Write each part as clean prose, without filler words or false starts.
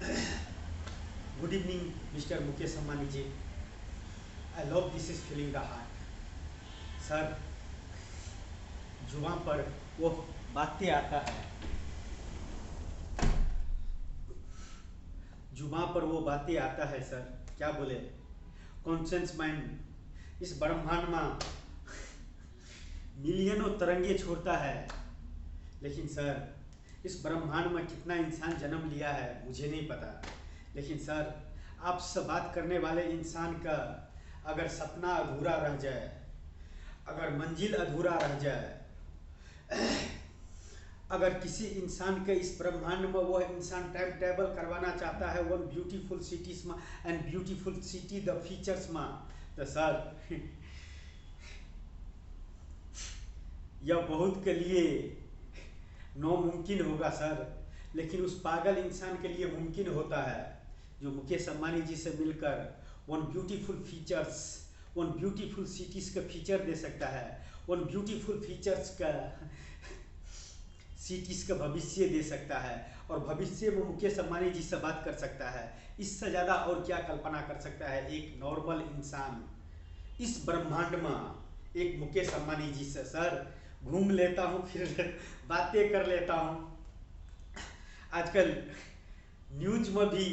Good evening mister Mukesh Ambani ji. I love this is feeling the heart. Sir, जुबान पर वो बातें आता है, जुबान पर वो बातें आता है सर, क्या बोले। कॉन्शियस माइंड इस ब्रह्मांड में मिलियनों तरंगे छोड़ता है, लेकिन सर इस ब्रह्मांड में कितना इंसान जन्म लिया है मुझे नहीं पता। लेकिन सर, आपसे बात करने वाले इंसान का अगर सपना अधूरा रह जाए, अगर मंजिल अधूरा रह जाए, अगर किसी इंसान के इस ब्रह्मांड में वो इंसान टाइम ट्रेवल करवाना चाहता है वन ब्यूटीफुल सिटीज में and beautiful city the features में, तो सर यह बहुत के लिए नामुमकिन होगा सर, लेकिन उस पागल इंसान के लिए मुमकिन होता है जो मुकेश अम्बानी जी से मिलकर one beautiful features, one beautiful cities का फीचर दे सकता है, वन ब्यूटीफुल फीचर्स का सिटीज का भविष्य दे सकता है, और भविष्य में मुकेश अम्बानी जी से बात कर सकता है। इससे ज़्यादा और क्या कल्पना कर सकता है एक नॉर्मल इंसान इस ब्रह्मांड में एक मुकेश अम्बानी जी से। सर, घूम लेता हूँ, फिर बातें कर लेता हूँ। आजकल न्यूज में भी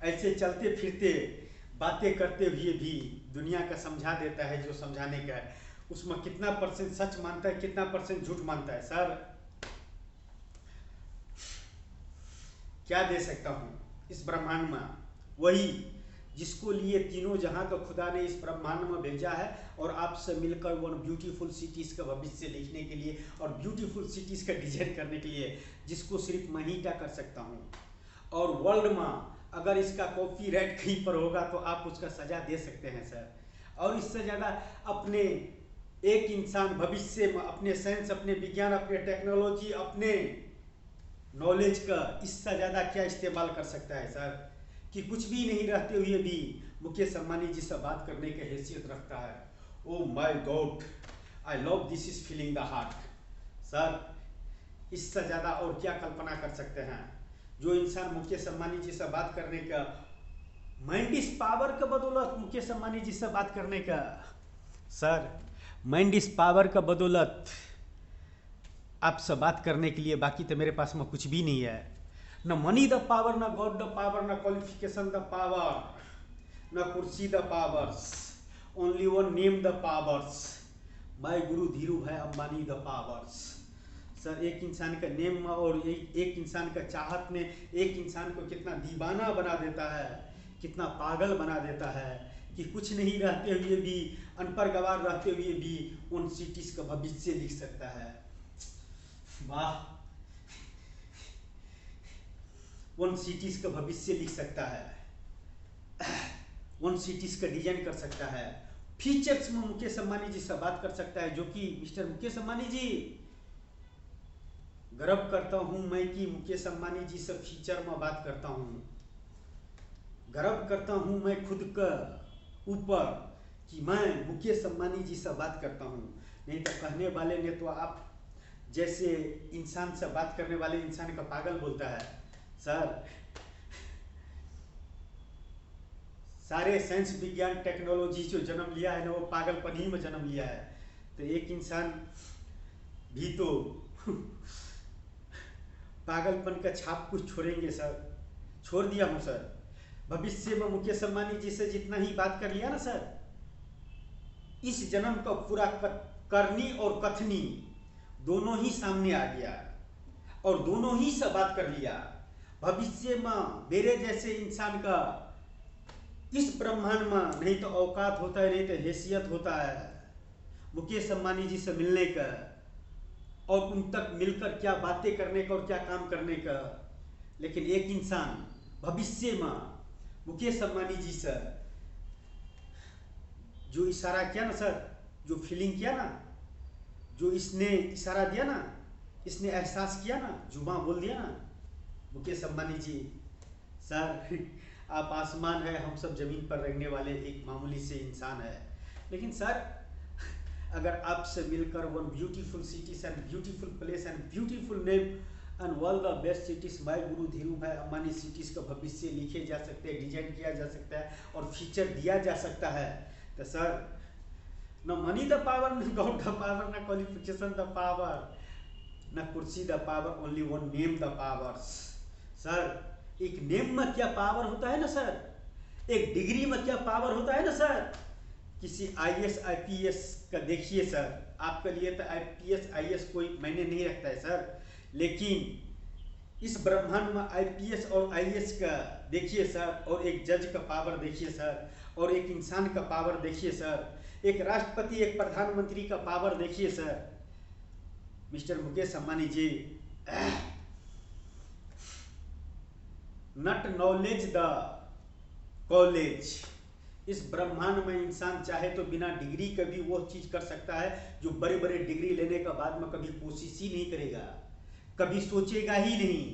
ऐसे चलते फिरते बातें करते हुए भी दुनिया का समझा देता है जो समझाने का है। उसमें कितना परसेंट सच मानता है, कितना परसेंट झूठ मानता है। सर, क्या दे सकता हूँ इस ब्रह्मांड में, वही जिसको लिए तीनों जहां का खुदा ने इस ब्रह्मांड में भेजा है, और आपसे मिलकर वन ब्यूटीफुल सिटीज का भविष्य लिखने के लिए और ब्यूटीफुल सिटीज का डिजाइन करने के लिए, जिसको सिर्फ मैं ही क्या कर सकता हूँ। और वर्ल्ड में अगर इसका कॉपीराइट कहीं पर होगा तो आप उसका सजा दे सकते हैं सर। और इससे ज़्यादा अपने एक इंसान भविष्य में अपने साइंस, अपने विज्ञान, अपने टेक्नोलॉजी, अपने नॉलेज का इससे ज़्यादा क्या इस्तेमाल कर सकता है सर, कि कुछ भी नहीं रहते हुए भी मुकेश अम्बानी जी से बात करने की हैसियत रखता है। Oh my God, I love this is feeling the heart. Sir, इससे ज़्यादा और क्या कल्पना कर सकते हैं जो इंसान मुकेश अम्बानी जी से बात करने का माइंड इस पावर का बदौलत, मुकेश अम्बानी जी से बात करने का सर, माइंड इस पावर का बदौलत आपसे बात करने के लिए, बाकी तो मेरे पास में कुछ भी नहीं है। न मनी द पावर, न गॉड द पावर, न क्वालिफिकेशन द पावर, न कुर्सी the powers, only one name the powers, my गुरु धीरू भाई अंबानी द पावर्स। सर, एक इंसान का नेम और एक इंसान का चाहत में एक इंसान को कितना दीवाना बना देता है, कितना पागल बना देता है, कि कुछ नहीं रहते हुए भी, अनपढ़ गवार रहते हुए भी उन सिटीज का भविष्य लिख सकता है। वाह, वन सिटीज का भविष्य लिख सकता है, वन सिटीज का डिजाइन कर सकता है, फीचर्स में मुकेश अम्बानी जी से बात कर सकता है, जो कि मिस्टर मुकेश अम्बानी जी, गर्व करता हूं मैं कि मुकेश अम्बानी जी से फीचर में बात करता हूं। गर्व करता हूं मैं खुद का ऊपर कि मैं मुकेश अम्बानी जी से बात करता हूं। नहीं तो कहने वाले ने तो आप जैसे इंसान से बात करने वाले इंसान का पागल बोलता है। सर, सारे साइंस, विज्ञान, टेक्नोलॉजी जो जन्म लिया है ना, वो पागलपन ही में जन्म लिया है। तो एक इंसान भी तो पागलपन का छाप कुछ छोड़ेंगे सर। छोड़ दिया हूं सर। भविष्य में मुकेश अम्बानी जी से जितना ही बात कर लिया ना सर, इस जन्म का पूरा करनी और कथनी दोनों ही सामने आ गया, और दोनों ही से बात कर लिया। भविष्य में मेरे जैसे इंसान का इस ब्रह्मांड में नहीं तो औकात होता है, नहीं तो हैसियत होता है मुकेश अम्बानी जी से मिलने का, और उन तक मिलकर क्या बातें करने का और क्या काम करने का। लेकिन एक इंसान भविष्य में मुकेश अम्बानी जी से जो इशारा किया ना सर, जो फीलिंग किया ना, जो इसने इशारा दिया ना, इसने एहसास किया ना, जुबां बोल दिया ना, मुकेश अम्बानी जी सर, आप आसमान है, हम सब जमीन पर रहने वाले एक मामूली से इंसान है। लेकिन सर, अगर आपसे मिलकर one beautiful cities and beautiful place and beautiful name and all the best cities my गुरु धीरू भाई अंबानी सिटीज का भविष्य लिखे जा सकते हैं, डिजाइन किया जा सकता है और फीचर दिया जा सकता है। तो सर, न मनी द पावर, न गॉड द पावर, न क्वालिफिकेशन द पावर, न कुर्सी the power, only one name the powers. Sir एक नेम में क्या पावर होता है ना सर, एक डिग्री में क्या पावर होता है ना सर। किसी आईएएस आईपीएस का देखिए सर, आपके लिए तो आईपीएस आईएएस कोई मायने नहीं रखता है सर, लेकिन इस ब्रह्मांड में आईपीएस और आईएएस का देखिए सर, और एक जज का पावर देखिए सर, और एक इंसान का पावर देखिए सर, एक राष्ट्रपति एक प्रधानमंत्री का पावर देखिए sir. Mister Mukesh Ambani ji, not knowledge the college. इस ब्रह्मांड में इंसान चाहे तो बिना डिग्री के भी वो चीज कर सकता है जो बड़े बड़े डिग्री लेने के बाद में कभी कोशिश ही नहीं करेगा, कभी सोचेगा ही नहीं।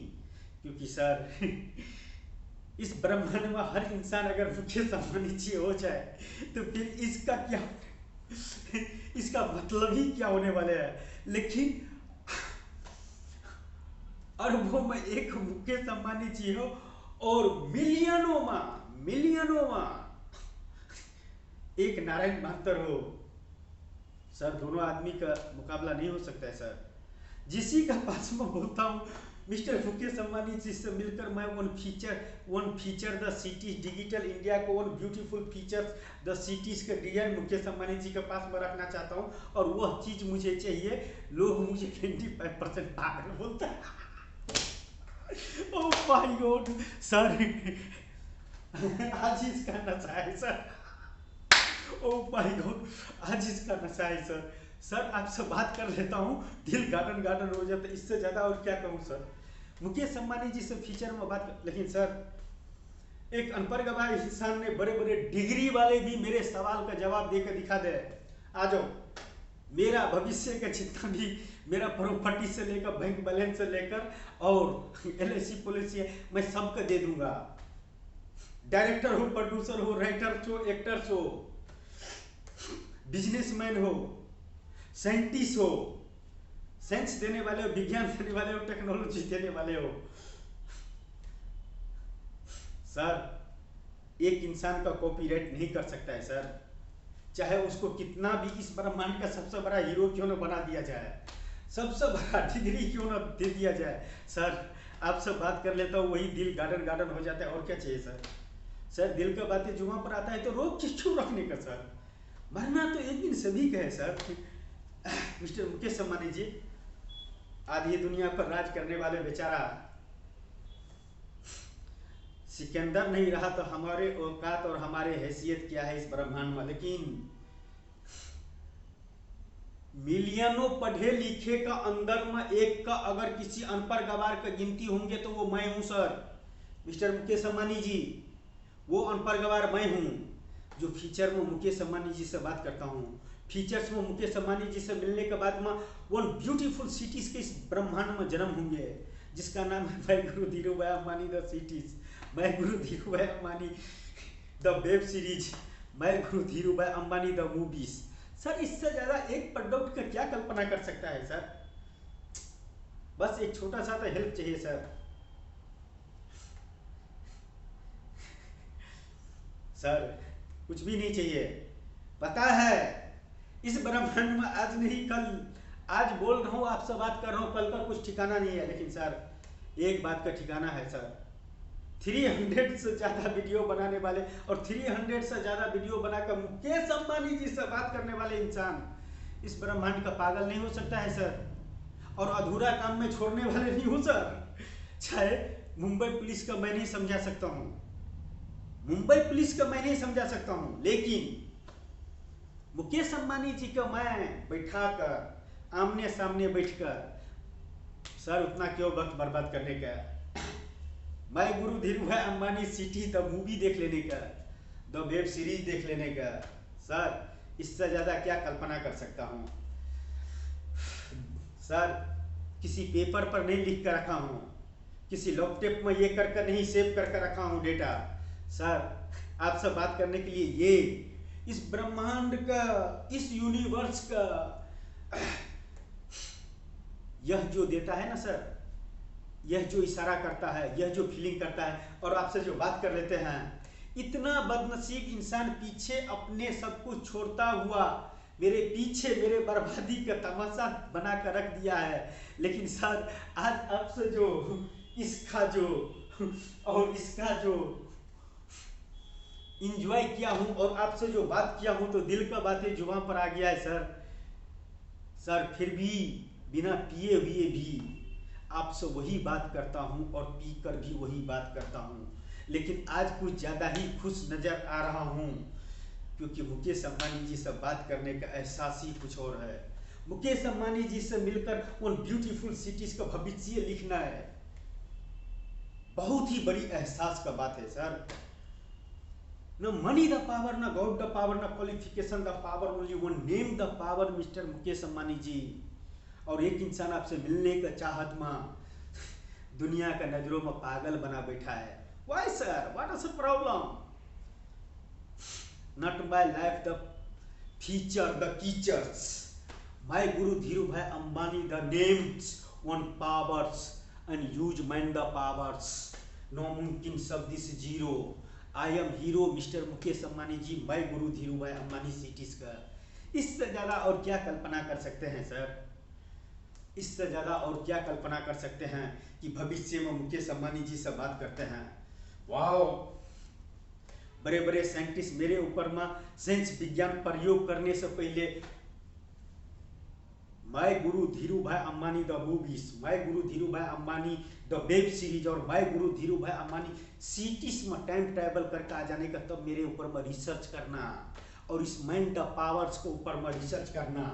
क्योंकि सर इस ब्रह्मांड में हर इंसान अगर मुकेश अंबानी जी हो जाए तो फिर इसका क्या इसका मतलब ही क्या होने वाला है। लेकिन अरबों में एक मुकेश अंबानी जी हो और मिलियनों में एक नारायण मास्टर हो, सर दोनों आदमी का मुकाबला नहीं हो सकता है सर। जिसी का पास में बोलता हूँ मिस्टर मुकेश अंबानी जी से मिलकर मैं one feature the cities, digital India को one beautiful feature the cities का डिजाइन मुकेश अंबानी जी के पास में रखना चाहता हूँ, और वह चीज मुझे चाहिए। लोग मुझे 95% पागल बोलता है। ओह माय गॉड सर, आज इसका नशा है सर। ओह माय गॉड, आज इसका नशा है सर। सर आपसे बात कर लेता हूँ, दिल गार्डन हो जाता है, इससे ज्यादा और क्या कहूँ सर। मुकेश अंबानी जी से फीचर में बात कर, लेकिन सर एक अनपढ़ गवाह इंसान ने बड़े बड़े डिग्री वाले भी मेरे सवाल का जवाब देकर दिखा दे। आ जाओ, मेरा भविष्य का जितना भी मेरा प्रॉपर्टी से लेकर बैंक बैलेंस से लेकर और एलआईसी पॉलिसी है, मैं सबको दे दूंगा। डायरेक्टर हो, प्रोड्यूसर हो, राइटर हो, एक्टर्स हो, बिजनेसमैन हो, साइंटिस्ट हो, साइंस देने वाले हो, विज्ञान देने वाले हो, टेक्नोलॉजी देने वाले हो। सर एक इंसान का कॉपीराइट नहीं कर सकता है सर, चाहे उसको कितना भी इस ब्रह्मांड का सबसे बड़ा हीरो क्यों ना बना दिया जाए, सबसे बड़ा डिग्री क्यों ना दे दिया जाए। सर आपसे बात कर लेता हूँ, वही दिल गार्डन हो जाता है, और क्या चाहिए सर। सर दिल का बातें जुबान पर आता है तो रोक क्यों रखने का सर, मरना तो एक दिन सभी का है सर। मिस्टर मुकेश अंबानी जी, आधी दुनिया पर राज करने वाले बेचारा सिकंदर नहीं रहा तो हमारे औकात और हमारे हैसियत क्या है इस ब्रह्मांड में। लेकिन मिलियनों पढ़े लिखे का अंदर में एक का अगर किसी अनपढ़ गवार का गिनती होंगे तो वो मैं हूं सर। मिस्टर मुकेश अंबानी जी, वो अनपढ़ गवार मैं हूं जो फीचर में मुकेश अंबानी जी से बात करता हूं। फीचर्स में मुकेश अंबानी जी से मिलने के बाद में वन ब्यूटीफुल सिटीज के इस ब्रह्मांड में जन्म होंगे, जिसका नाम है माय गुरु धीरू भाई अंबानी द सिटीज, माय गुरु धीरू भाई Ambani the web series, my गुरु धीरू भाई अंबानी द मूवीज। सर इससे ज्यादा एक प्रोडक्ट का क्या कल्पना कर सकता है सर। बस एक छोटा सा तो हेल्प चाहिए सर। सर कुछ भी नहीं चाहिए, पता है इस ब्रह्मांड में आज नहीं कल, आज बोल रहा हूँ आपसे बात कर रहा हूँ, कल का कुछ ठिकाना नहीं है। लेकिन सर एक बात का ठिकाना है सर, 300 से ज्यादा वीडियो बनाने वाले और 300 से ज्यादा वीडियो बनाकर मुकेश अंबानी जी से बात करने वाले इंसान इस ब्रह्मांड का पागल नहीं हो सकता है सर, और अधूरा काम में छोड़ने वाले नहीं हो सर। चाहे मुंबई पुलिस का मैं नहीं समझा सकता हूँ, मुंबई पुलिस का मैं नहीं समझा सकता हूँ, लेकिन मुकेश अंबानी जी का मैं बैठाकर आमने सामने बैठकर सर उतना क्यों वक्त बर्बाद करने का। माय गुरु धीरू भाई अंबानी सिटी द मूवी देख लेने का, द वेब सीरीज देख लेने का। सर इससे ज्यादा क्या कल्पना कर सकता हूँ सर। किसी पेपर पर नहीं लिख कर रखा हूँ, किसी लैपटॉप में ये कर नहीं सेव कर रखा हूँ डेटा। सर आपसे बात करने के लिए ये इस ब्रह्मांड का, इस यूनिवर्स का यह जो डेटा है ना सर, यह जो इशारा करता है, यह जो फीलिंग करता है और आपसे जो बात कर लेते हैं, इतना बदनसीब इंसान पीछे अपने सब कुछ छोड़ता हुआ मेरे पीछे मेरे बर्बादी का तमाशा बना कर रख दिया है। लेकिन सर आज आपसे जो इसका जो और इसका जो इंजॉय किया हूं और आपसे जो बात किया हूं तो दिल का बातें जुबान पर आ गया है सर। सर फिर भी बिना पिए हुए भी आपसे वही बात करता हूं और पी कर भी वही बात करता हूं, लेकिन आज कुछ ज़्यादा ही खुश नज़र आ रहा हूं क्योंकि मुकेश अंबानी जी से बात करने का एहसास ही कुछ और है। मुकेश अंबानी जी से मिलकर उन ब्यूटीफुल सिटीज का भविष्य लिखना है, बहुत ही बड़ी एहसास का बात है sir. No money the power, no God the power, no qualification the power, only one name the power, mister Mukesh Ambani ji. और एक इंसान आपसे मिलने का चाहत में दुनिया का नजरों में पागल बना बैठा है। Why sir? What is the problem? Not my life the feature the teachers. My Guru Dhirubhai Ambani the names one powers and use mind the powers. No mumkin sab this zero. I am hero mister Mukesh Ambani ji, my Guru Dhirubhai Ambani cities का। इससे ज़्यादा और क्या कल्पना कर सकते हैं sir? इससे ज़्यादा और क्या कल्पना कर सकते हैं कि भविष्य में मुकेश अंबानी जी से बात करते हैं। वाओ, बड़े बड़े साइंटिस्ट मेरे ऊपर में साइंस विज्ञान प्रयोग करने से पहले my Guru Dhirubhai Ambani the movies, my Guru Dhirubhai Ambani the web series और my Guru Dhirubhai Ambani cities में टाइम ट्रैवल करके आ जाने का, तब मेरे ऊपर में रिसर्च करना और इस माइंड द पावर्स के ऊपर में रिसर्च करना,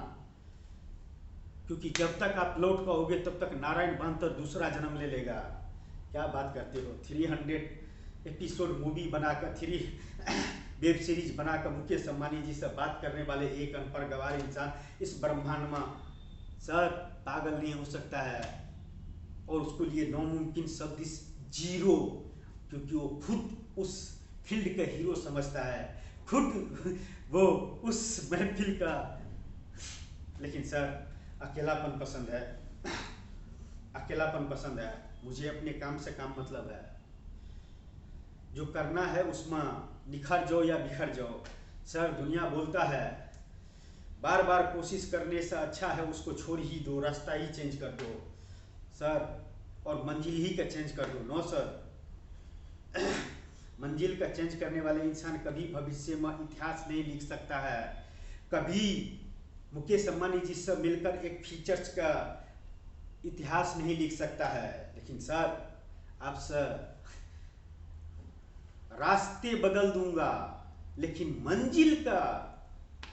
क्योंकि जब तक आप लौट पाओगे तब तक नारायण बांतर दूसरा जन्म ले लेगा। क्या बात करते हो? 300 एपिसोड मूवी बनाकर, 3 वेब सीरीज बनाकर मुकेश अंबानी जी से बात करने वाले एक अनपढ़ गवार इंसान इस ब्रह्मांड में सर पागल नहीं हो सकता है। और उसको लिए नामुमकिन शब्द जीरो, क्योंकि वो खुद उस फील्ड का हीरो समझता है, खुद वो उस महफिल का। लेकिन सर अकेलापन पसंद है, अकेलापन पसंद है। मुझे अपने काम से काम मतलब है, जो करना है उसमें निखर जाओ या बिखर जाओ। सर दुनिया बोलता है बार बार कोशिश करने से अच्छा है उसको छोड़ ही दो, रास्ता ही चेंज कर दो सर, और मंजिल ही का चेंज कर दो। नो सर, मंजिल का चेंज करने वाले इंसान कभी भविष्य में इतिहास नहीं लिख सकता है। कभी मुकेश अंबानी जी से मिलकर एक फीचर्स का इतिहास नहीं लिख सकता है। लेकिन सर आपसे रास्ते बदल दूंगा, लेकिन मंजिल का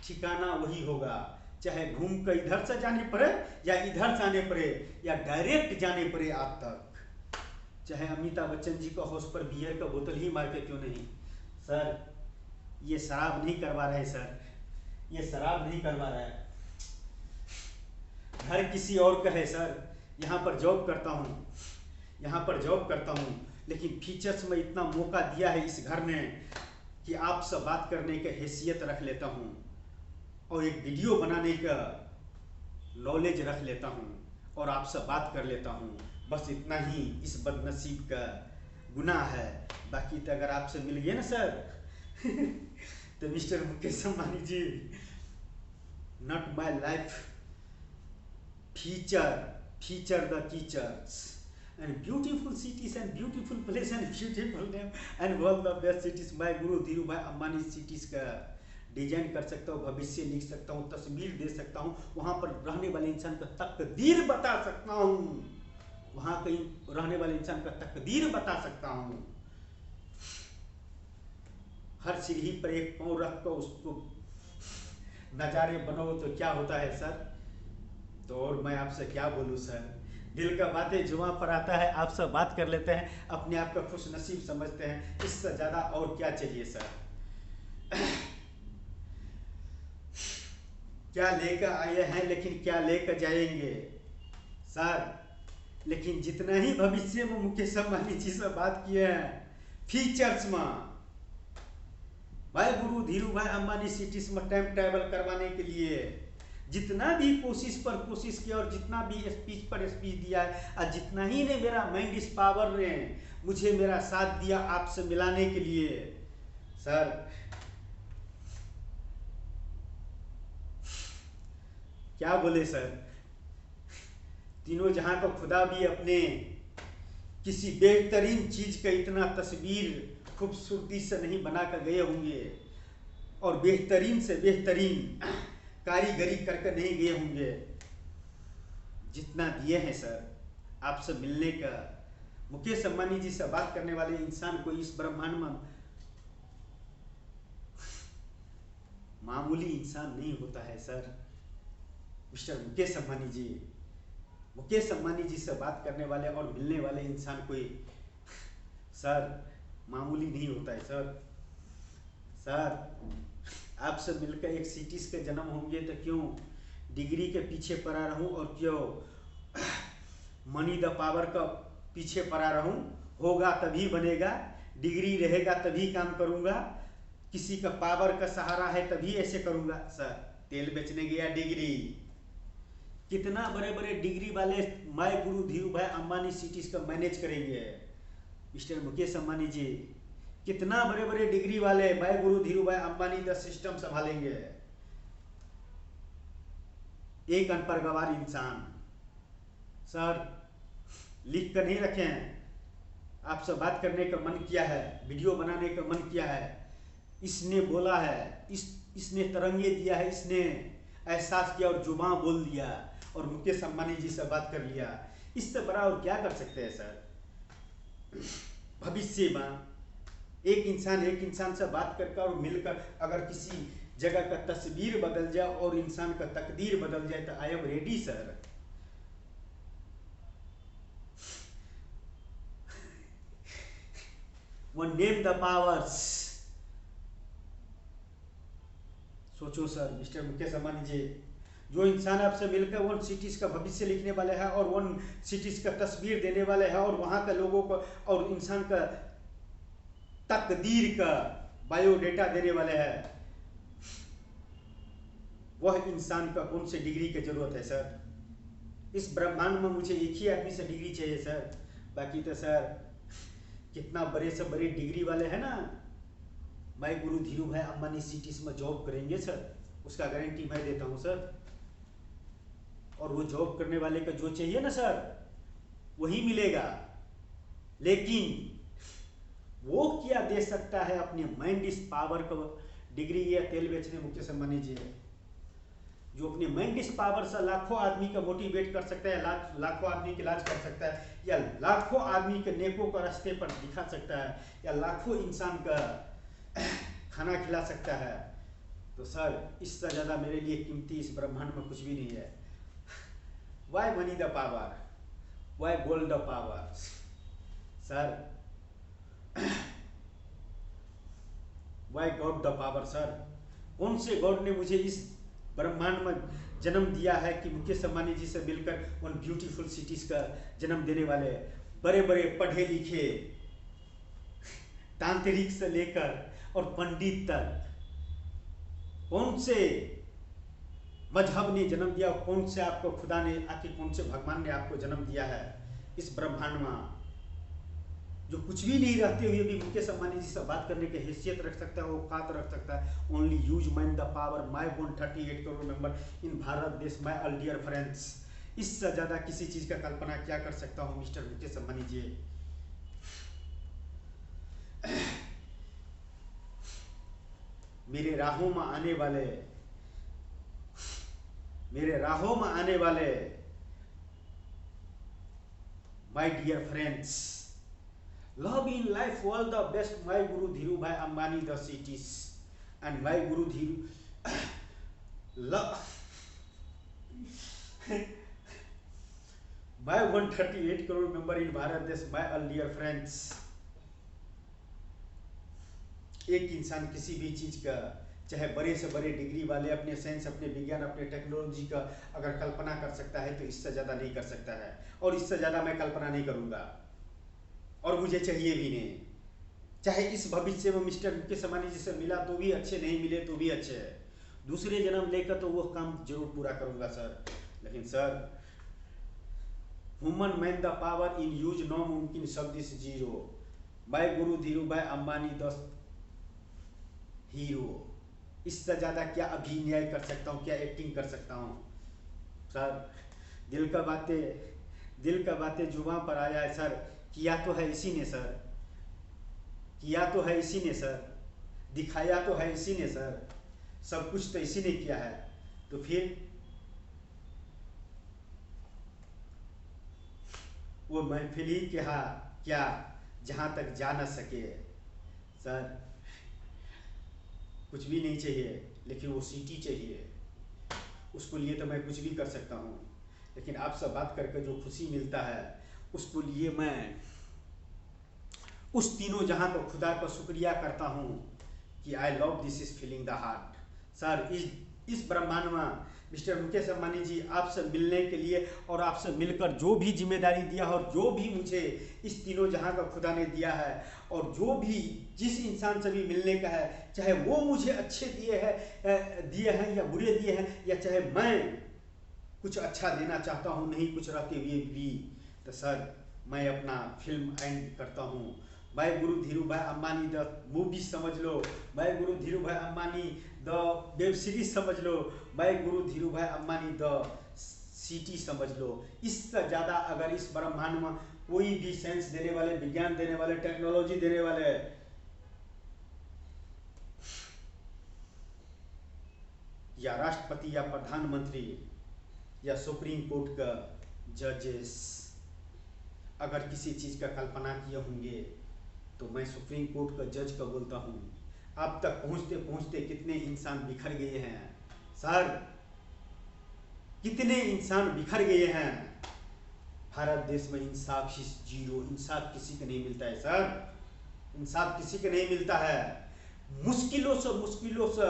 ठिकाना वही होगा, चाहे घूम कर इधर से जाने पड़े या इधर जाने पड़े या डायरेक्ट जाने पड़े आप तक, चाहे अमिताभ बच्चन जी का हाउस पर बियर का बोतल ही मार के क्यों नहीं। सर ये शराब नहीं करवा रहे सर, ये शराब नहीं करवा रहा है, घर किसी और का है सर। यहाँ पर जॉब करता हूँ, यहाँ पर जॉब करता हूँ, लेकिन फीचर्स में इतना मौका दिया है इस घर ने कि आपसे बात करने की हैसियत रख लेता हूँ और एक वीडियो बनाने का नॉलेज रख लेता हूँ और आपसे बात कर लेता हूँ। बस इतना ही इस बदनसीब का गुनाह है। बाकी तो अगर आपसे मिल गए ना सर तो mister Mukesh Ambani ji, not my life feature the teachers and beautiful cities and beautiful place and beautiful name and world of best cities, मैं गुरु धीरूभाई अंबानी सिटीज का डिजाइन कर सकता हूँ, भविष्य लिख सकता हूँ, तस्वीर दे सकता हूँ, वहाँ पर रहने वाले इंसान का तकदीर बता सकता हूँ, वहाँ कहीं रहने वाले इंसान का तकदीर बता सकता हूँ। हर सीढ़ी पर एक पाँव रख कर उसको नज़ारे बनाओ तो क्या होता है सर। तो और मैं आपसे क्या बोलूँ सर, दिल का बातें जुबां पर आता है, आपसे बात कर लेते हैं, अपने आप को खुश नसीब समझते हैं, इससे ज़्यादा और क्या चाहिए सर। क्या लेकर आए हैं लेकिन क्या लेकर जाएंगे सर। लेकिन जितना ही भविष्य में मुकेश अंबानी जी से बात किए हैं फीचर्स में, भाई गुरु धीरूभाई अंबानी सिटीज में टाइम ट्रैवल करवाने के लिए जितना भी कोशिश पर कोशिश किया और जितना भी स्पीच पर स्पीच दिया है और जितना ही ने मेरा माइंड इस पावर ने मुझे मेरा साथ दिया आपसे मिलाने के लिए सर, क्या बोले सर। तीनों जहां का खुदा भी अपने किसी बेहतरीन चीज का इतना तस्वीर खूबसूरती से नहीं बना कर गए होंगे और बेहतरीन से बेहतरीन कारीगरी करके नहीं गए होंगे जितना दिए हैं सर। आपसे मिलने का, मुकेश अंबानी जी से बात करने वाले इंसान को इस ब्रह्मांड में मामूली इंसान नहीं होता है सर। मिस्टर मुकेश अंबानी जी, मुकेश अंबानी जी से बात करने वाले और मिलने वाले इंसान कोई सर मामूली नहीं होता है सर। सर आपसे मिलकर एक सिटीज के जन्म होंगे तो क्यों डिग्री के पीछे पड़ा रहूं और क्यों मनी द पावर का पीछे पड़ा रहूं। होगा तभी बनेगा, डिग्री रहेगा तभी काम करूंगा, किसी का पावर का सहारा है तभी ऐसे करूंगा। सर तेल बेचने गया डिग्री, कितना बड़े बड़े डिग्री वाले माय गुरु धीरू भाई अंबानी सिटीज का मैनेज करेंगे। मिस्टर मुकेश अंबानी जी, कितना बड़े बड़े डिग्री वाले माय गुरु धीरू भाई अंबानी द सिस्टम संभालेंगे। एक अनपढ़ गवार इंसान सर लिख कर नहीं रखे हैं, आपसे बात करने का मन किया है, वीडियो बनाने का मन किया है, इसने बोला है, इसने तरंगे दिया है, इसने एहसास किया और जुबान बोल दिया और मुकेश अंबानी जी से बात कर लिया। इससे बड़ा और क्या कर सकते हैं सर। भविष्य में एक इंसान से बात कर और मिलकर अगर किसी जगह का तस्वीर बदल जाए और इंसान का तकदीर बदल जाए तो I am ready sir. One name the powers. सोचो सर मिस्टर मुकेश अंबानी जी, जो इंसान आपसे मिलकर वन सिटीज का भविष्य लिखने वाले हैं और वन सिटीज का तस्वीर देने वाले हैं और वहां का लोगों को और इंसान का तकदीर का बायोडेटा देने वाले हैं, वह इंसान का कौन से डिग्री की जरूरत है सर। इस ब्रह्मांड में मुझे एक ही आदमी से डिग्री चाहिए सर। बाकी तो सर कितना बड़े से बड़े डिग्री वाले हैं ना, मैं गुरु धीरू भाई अंबानी सिटीज में जॉब करेंगे सर, उसका गारंटी मैं देता हूं सर। और वो जॉब करने वाले का जो चाहिए ना सर वही मिलेगा, लेकिन वो क्या दे सकता है अपने माइंड इस पावर को। डिग्री या तेल बेचने मुकेश अंबानी जी है, जो अपने माइंड इस पावर से लाखों आदमी का मोटिवेट कर सकता है, लाखों आदमी का इलाज कर सकता है, या लाखों आदमी के नेकों का रास्ते पर दिखा सकता है, या लाखों इंसान का खाना खिला सकता है। तो सर इससे ज्यादा मेरे लिए कीमती इस ब्रह्मांड में कुछ भी नहीं है। Why money the power? Why gold the power? Sir, why God the power? Sir, कौन से गॉड ने मुझे इस ब्रह्मांड में जन्म दिया है कि मुकेश अंबानी जी से मिलकर उन ब्यूटीफुल सिटीज का जन्म देने वाले बड़े बड़े पढ़े लिखे तांत्रिक से लेकर और पंडित तक कौन से मजहब ने जन्म दिया, कौन से आपको खुदा ने आखिर कौन से भगवान ने आपको जन्म दिया है इस ब्रह्मांड में, जो कुछ भी नहीं रहते हुए भी मुकेश अंबानी जी से बात करने की हैसियत रख सकता है, औकात रख सकता है। Only use mind the power, my bone 38 crore member in Bharat देश, माय ऑल डियर फ्रेंड्स। इससे ज्यादा किसी चीज का कल्पना क्या कर सकता हूँ मिस्टर मुकेश अंबानी जी। मेरे राहों में आने वाले my dear friends, love in life all the best, my guru dhiru bhai ambani the cities and my guru dhiru love my 138 crore member in bharat desh, my all dear friends। एक इंसान किसी भी चीज का, चाहे बड़े से बड़े डिग्री वाले, अपने साइंस, अपने विज्ञान, अपने टेक्नोलॉजी का अगर कल्पना कर सकता है तो इससे ज्यादा नहीं कर सकता है, और इससे ज्यादा मैं कल्पना नहीं करूंगा और मुझे चाहिए भी नहीं। चाहे इस भविष्य में मिस्टर मुकेश अंबानी जी से मिला तो भी अच्छे, नहीं मिले तो भी अच्छे है, दूसरे जन्म लेकर तो वो काम जरूर पूरा करूंगा सर। लेकिन sir, human man the power in use no मुमकिन शब्द इस जीरो, बाय गुरु धीरू भाई अंबानी 10 हीरो। इससे ज्यादा क्या अभिनय कर सकता हूँ, क्या एक्टिंग कर सकता हूँ सर। दिल का बातें दिल का बातें जुबां पर आया है सर। किया तो है इसी ने सर, किया तो है इसी ने सर, दिखाया तो है इसी ने सर, सब कुछ तो इसी ने किया है। तो फिर वो महफिल ही क्या जहां तक जा न सके सर। कुछ भी नहीं चाहिए, लेकिन वो सीटी चाहिए। उसको लिए तो मैं कुछ भी कर सकता हूँ, लेकिन आपसे बात करके जो खुशी मिलता है उसको लिए मैं उस तीनों जहां को खुदा का शुक्रिया करता हूँ कि आई love this is feeling the heart sir. इस ब्रह्मांड में मिस्टर मुकेश अंबानी जी, आपसे मिलने के लिए और आपसे मिलकर जो भी जिम्मेदारी दिया और जो भी मुझे इस तीनों जहां का खुदा ने दिया है, और जो भी जिस इंसान से भी मिलने का है, चाहे वो मुझे अच्छे दिए हैं या बुरे दिए हैं, या चाहे मैं कुछ अच्छा देना चाहता हूँ नहीं कुछ रहते हुए भी, तो सर मैं अपना फिल्म एंड करता हूँ। भाई गुरु धीरू भाई अंबानी द मूवी समझ लो, भाई गुरु धीरू भाई अंबानी द वेब सीरीज समझ लो, भाई गुरु धीरू भाई अंबानी द सिटी समझ लो। इससे ज़्यादा अगर इस ब्रह्मांड में कोई भी साइंस देने वाले, विज्ञान देने वाले, टेक्नोलॉजी देने वाले या राष्ट्रपति या प्रधानमंत्री या सुप्रीम कोर्ट का जजेस अगर किसी चीज़ का कल्पना किए होंगे, तो मैं सुप्रीम कोर्ट का जज का बोलता हूँ। अब तक पहुँचते पहुँचते कितने इंसान बिखर गए हैं सर, कितने इंसान बिखर गए हैं। भारत देश में इंसाफ ही जीरो, इंसाफ किसी को नहीं मिलता है सर, इंसाफ किसी को नहीं मिलता है। मुश्किलों से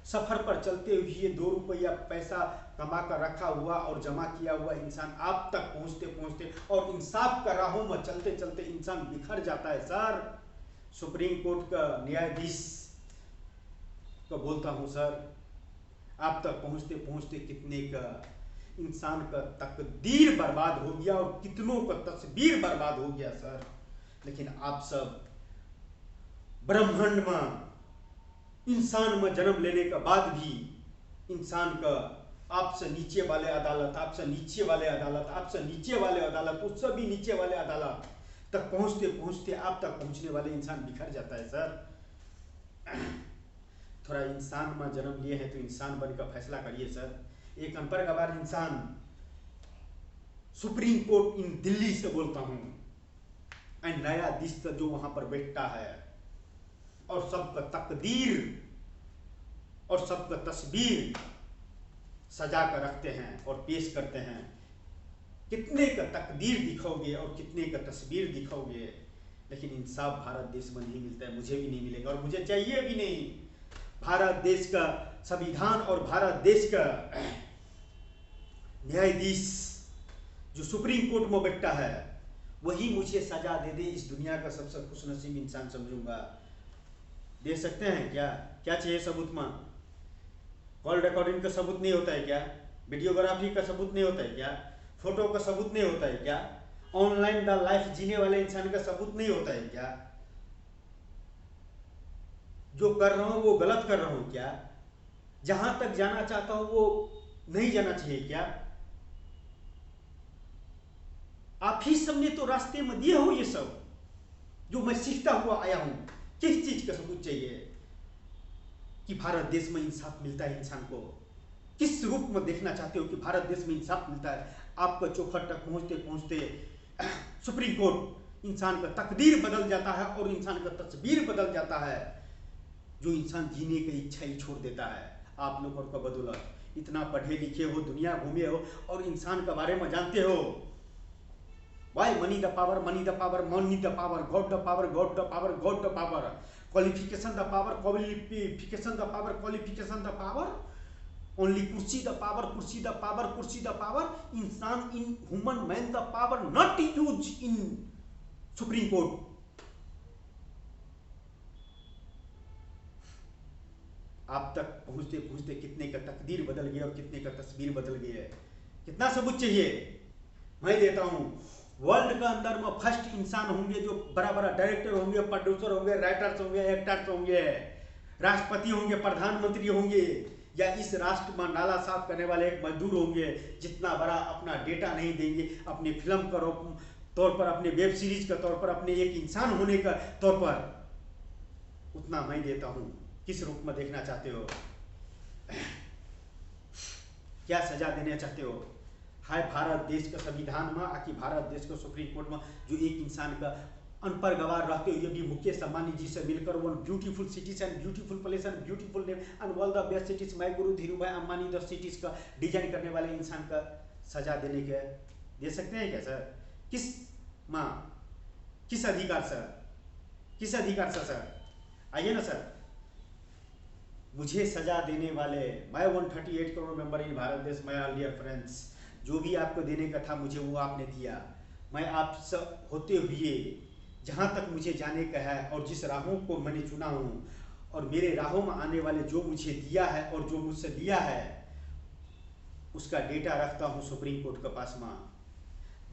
सफर पर चलते हुए 2 रुपया पैसा कमा कर रखा हुआ और जमा किया हुआ इंसान आप तक पहुंचते पहुंचते और इंसाफ का राहों में चलते चलते इंसान बिखर जाता है सर। सुप्रीम कोर्ट का न्यायाधीश को बोलता हूं सर, आप तक पहुंचते पहुंचते कितने का इंसान का तकदीर बर्बाद हो गया और कितनों का तस्वीर बर्बाद हो गया सर। लेकिन आप सब ब्रह्मांड में इंसान में जन्म लेने के बाद भी इंसान का आपसे नीचे वाले अदालत, आपसे नीचे वाले अदालत, आपसे नीचे वाले अदालत, उससे भी नीचे वाले अदालत तक पहुंचते पहुंचते आप तक पहुंचने वाले इंसान बिखर जाता है सर। थोड़ा इंसान में जन्म लिए हैं तो इंसान बनकर फैसला करिए सर। एक अनपढ़ गवार इंसान सुप्रीम कोर्ट इन दिल्ली से बोलता हूं, एंड न्यायाधीश जो वहां पर बैठता है और सबका तकदीर और सबका तस्वीर सजा कर रखते हैं और पेश करते हैं। कितने का तकदीर दिखाओगे और कितने का तस्वीर दिखाओगे, लेकिन इंसाफ भारत देश में नहीं मिलता है, मुझे भी नहीं मिलेगा और मुझे चाहिए भी नहीं। भारत देश का संविधान और भारत देश का न्यायाधीश जो सुप्रीम कोर्ट में बैठता है वही मुझे सजा दे दे, इस दुनिया का सबसे खुशनसीब इंसान समझूंगा। दे सकते हैं क्या? क्या चाहिए सबूत में? कॉल रिकॉर्डिंग का सबूत नहीं होता है क्या? वीडियोग्राफी का सबूत नहीं होता है क्या? फोटो का सबूत नहीं होता है क्या? ऑनलाइन द लाइफ जीने वाले इंसान का सबूत नहीं होता है क्या? जो कर रहा हूं वो गलत कर रहा हूं क्या? जहां तक जाना चाहता हूं वो नहीं जाना चाहिए क्या? आप ही सबने तो रास्ते में दिए हो ये सब जो मैं सीखता हुआ आया हूं। किस चीज का सबूत चाहिए कि भारत देश में इंसाफ मिलता है इंसान को? किस रूप में देखना चाहते हो कि भारत देश में इंसाफ मिलता है? आपका चौखट तक पहुंचते पहुंचते सुप्रीम कोर्ट इंसान का तकदीर बदल जाता है और इंसान का तस्वीर बदल जाता है। जो इंसान जीने की इच्छा ही छोड़ देता है। आप लोगों का बदौलत इतना पढ़े लिखे हो, दुनिया घूमे हो और इंसान के बारे में जानते हो। Why money the power, money the power, money the power, God the power, God the power, God the power, qualification the power, qualification the power, qualification the power, only kursi the power, kursi the power, kursi the power, इंसान in human man the power not used in Supreme Court। आप तक पहुंचते पहुंचते कितने का तकदीर बदल गया और कितने का तस्वीर बदल गई है। कितना सबूत चाहिए? मैं देता हूं। वर्ल्ड का अंदर में फर्स्ट इंसान होंगे जो बड़ा बड़ा डायरेक्टर होंगे, प्रोड्यूसर होंगे, राइटर्स होंगे, एक्टर्स होंगे, राष्ट्रपति होंगे, प्रधानमंत्री होंगे, या इस राष्ट्र में नाला साफ करने वाले एक मजदूर होंगे, जितना बड़ा अपना डेटा नहीं देंगे अपनी फिल्म का तौर पर, अपने वेब सीरीज का तौर पर, अपने एक इंसान होने का तौर पर, उतना मैं देता हूं। किस रूप में देखना चाहते हो? क्या सजा देना चाहते हो? हाय भारत देश का संविधान में, आकि भारत देश का सुप्रीम कोर्ट में जो एक इंसान का अनपढ़ गवार रहते हुए भी मुकेश अंबानी जी से मिलकर one beautiful cities and beautiful place and beautiful name and all the best cities my Guru Dhirubhai Ambani the cities का डिजाइन करने वाले इंसान का सजा देने के दे सकते हैं क्या सर? किस माँ, किस अधिकार सर, किस अधिकार से सर? आइए ना सर। मुझे सजा देने वाले, मैं 138 करोड़ मेंबर इन भारत देश, माय ऑल डियर फ्रेंड्स, जो भी आपको देने का था मुझे वो आपने दिया। मैं आप सब होते हुए जहाँ तक मुझे जाने का है और जिस राहों को मैंने चुना हूँ, और मेरे राहों में आने वाले जो मुझे दिया है और जो मुझसे लिया है, उसका डेटा रखता हूँ सुप्रीम कोर्ट के पास में,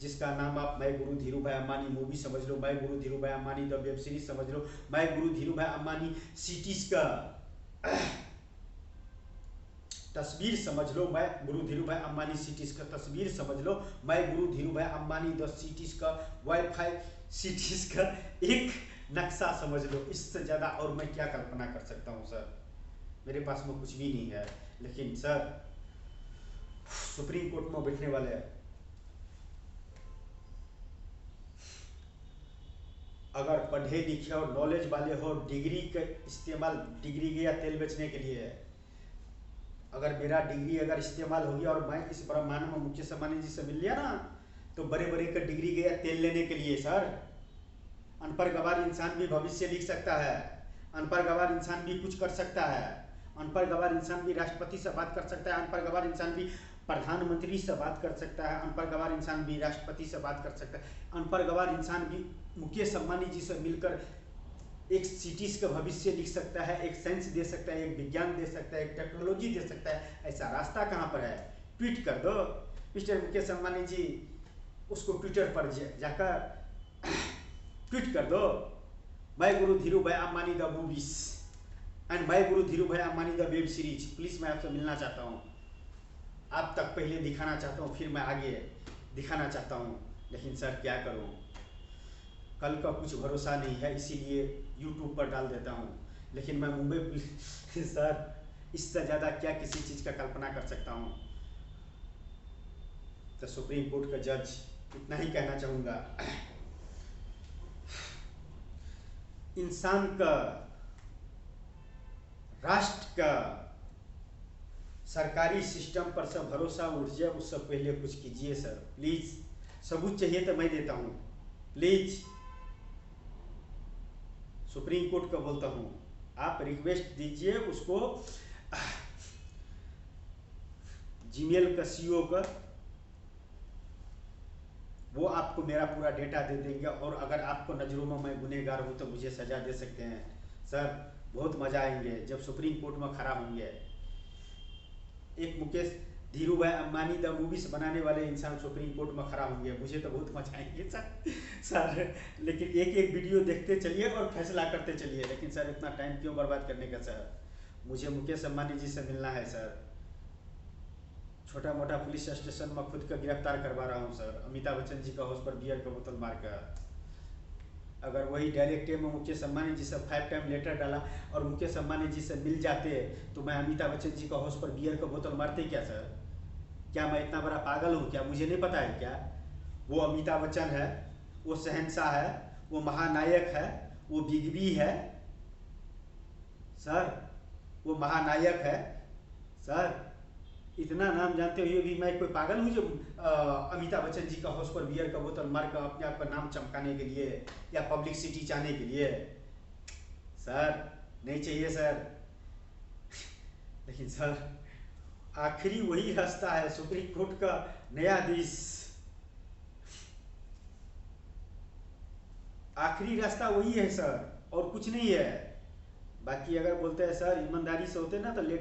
जिसका नाम आप मैं गुरु धीरूभाई अंबानी मूवी समझ लो, मैं गुरु Dhirubhai Ambani the web series समझ लो, मैं गुरु धीरूभाई अंबानी सिटीज का तस्वीर समझ लो, मैं गुरु धीरूभाई अंबानी सिटीज का तस्वीर समझ लो, मैं गुरु धीरूभाई अंबानी द सिटीज का वाईफाई सिटीज का एक नक्शा समझ लो। इससे ज़्यादा और मैं क्या कल्पना कर सकता हूँ सर? मेरे पास में कुछ भी नहीं है। लेकिन सर, सुप्रीम कोर्ट में बैठने वाले अगर पढ़े लिखे और नॉलेज वाले हो, डिग्री का इस्तेमाल, डिग्री या तेल बेचने के लिए है, अगर मेरा डिग्री अगर इस्तेमाल हो गया और मैं इस ब्रह्मांड में मुकेश अंबानी जी से मिल लिया ना, तो बड़े बड़े का डिग्री गया तेल लेने के लिए सर। अनपढ़ गवार इंसान भी भविष्य लिख सकता है, अनपढ़ गवार इंसान भी कुछ कर सकता है, अनपढ़ गवार इंसान भी राष्ट्रपति से बात कर सकता है, अनपढ़ गवार इंसान भी प्रधानमंत्री से बात कर सकता है, अनपढ़ गवार इंसान भी राष्ट्रपति से बात कर सकता है, अनपढ़ गवार इंसान भी मुकेश अंबानी जी से मिलकर एक सिटीज का भविष्य लिख सकता है, एक साइंस दे सकता है, एक विज्ञान दे सकता है, एक टेक्नोलॉजी दे सकता है। ऐसा रास्ता कहाँ पर है? ट्वीट कर दो मिस्टर मुकेश अंबानी जी, उसको ट्विटर पर जाकर ट्वीट कर दो, मैं गुरु Dhirubhai Ambani the movies and मैं गुरु Dhirubhai Ambani the web series, please मैं आपसे मिलना चाहता हूँ, आप तक पहले दिखाना चाहता हूँ, फिर मैं आगे दिखाना चाहता हूँ। लेकिन सर क्या करूँ, कल का कुछ भरोसा नहीं है, इसीलिए यूट्यूब पर डाल देता हूँ। लेकिन मैं मुंबई पुलिस सर, इससे ज़्यादा क्या किसी चीज़ का कल्पना कर सकता हूँ? तो सुप्रीम कोर्ट का जज, इतना ही कहना चाहूँगा, इंसान का, राष्ट्र का, सरकारी सिस्टम पर सब भरोसा उठ जाए, उससे पहले कुछ कीजिए सर प्लीज़। सबूत चाहिए तो मैं देता हूँ, प्लीज़। सुप्रीम कोर्ट का बोलता हूँ, आप रिक्वेस्ट दीजिए उसको, जीमेल का सीईओ का, वो आपको मेरा पूरा डेटा दे देंगे, और अगर आपको नज़रों में मैं गुनहगार हूँ तो मुझे सज़ा दे सकते हैं सर। बहुत मज़ा आएंगे जब सुप्रीम कोर्ट में खड़ा होंगे। एक मुकेश धीरूभाई अंबानी द मूवीज बनाने वाले इंसान सुप्रीम कोर्ट में खड़ा होंगे, मुझे तो बहुत मजा आएंगे सर। लेकिन एक एक वीडियो देखते चलिए और फैसला करते चलिए। लेकिन सर इतना टाइम क्यों बर्बाद करने का सर? मुझे मुकेश अंबानी जी से मिलना है सर। छोटा मोटा पुलिस स्टेशन में खुद का गिरफ्तार करवा रहा हूँ सर, अमिताभ बच्चन जी का हाउस पर बियर का बोतल मार कर। अगर वही डायरेक्ट में मुकेश अंबानी जी से 5 टाइम लेटर डाला और मुकेश अंबानी जी से मिल जाते, तो मैं अमिताभ बच्चन जी का हाउस पर बियर का बोतल मारते क्या सर? क्या मैं इतना बड़ा पागल हूँ क्या? मुझे नहीं पता है क्या? वो अमिताभ बच्चन है, वो शहंशाह है, वो महानायक है, वो बिग बी है सर, वो महानायक है सर। इतना नाम जानते हुए भी मैं कोई पागल हूँ जो अमिताभ बच्चन जी का हाउस पर बियर का बोतल मार कर अपने आप का नाम चमकाने के लिए या पब्लिसिटी चाहने के लिए? सर नहीं चाहिए सर। लेकिन सर आखिरी वही रास्ता है, सुप्रीम कोर्ट का न्यायाधीश, आखिरी रास्ता वही है सर, और कुछ नहीं है। बाकी अगर बोलते हैं सर ईमानदारी से होते ना तो लेटर